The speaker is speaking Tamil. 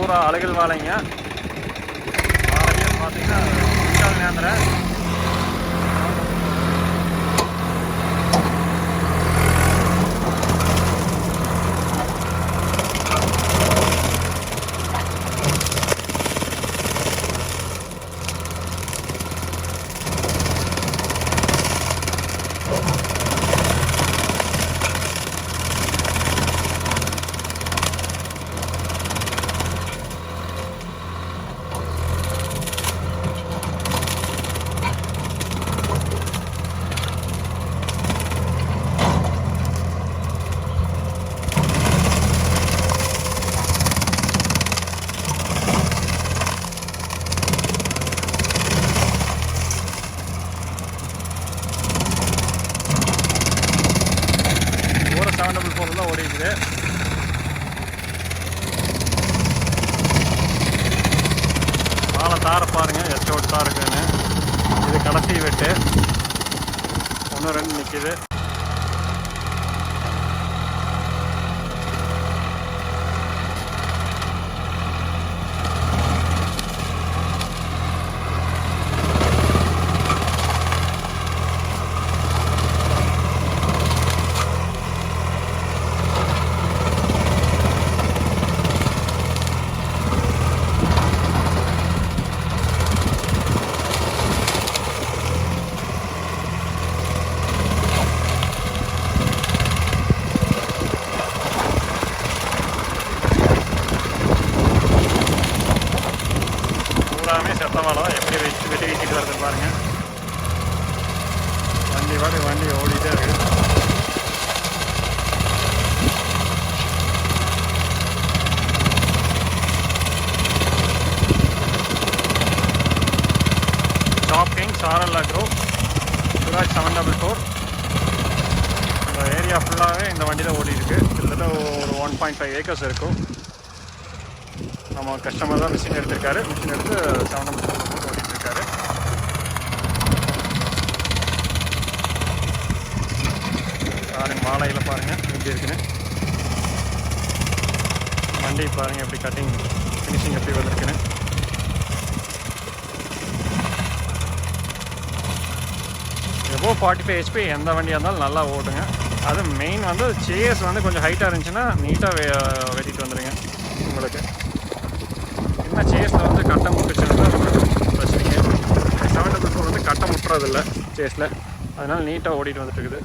பூரா அழகல் வாழைங்க. வாழையும் பார்த்தீங்கன்னா குஞ்சால் நேந்திர. ஒரு 744 தான் ஓடிக்குது. வாழை தாரை பாருங்க எச்சோட்டு தான் இருக்குன்னு. இது கடைசி வெட்டு. 1 2 நிற்கிது. எல்லாமே செத்த வாழை தான். எப்படி வெட்டி வீசிட்டு வருது பாருங்க. வண்டி ஓடிட்டே இருக்கு. ஷாப்பிங் சாரல் அக்ரோ சுராஜ் 744. இந்த ஏரியா ஃபுல்லாகவே இந்த வண்டியில் ஓடி இருக்கு. கிட்டத்தட்ட ஒரு 1.5 ஏக்கர்ஸ் இருக்கும். நம்ம கஸ்டமர் தான் மிஷின் எடுத்திருக்காரு. மிஷின் எடுத்து 744 ஓடிட்டு இருக்காரு. பாருங்க மாலையில் பாருங்க எப்படி இருக்குன்னு. வண்டி பாருங்க எப்படி கட்டிங் ஃபினிஷிங் எப்படி வந்திருக்குன்னு. எபோ 45 HP எந்த வண்டியாக இருந்தாலும் நல்லா ஓடுங்க. அது மெயின் வந்து சேர்ஸ் வந்து கொஞ்சம் ஹைட்டாக இருந்துச்சுன்னா நீட்டாக வெட்டிட்டு வந்துடுங்க. உங்களுக்கு என்ன சேஸில் வந்து கட்டை முட்டுச்சுன்னா பிரச்சனைங்க. 744 வந்து கட்டை முட்டுறதில்லை சேஸில். அதனால் நீட்டாக ஓடிட்டு வந்துட்டு இருக்குது.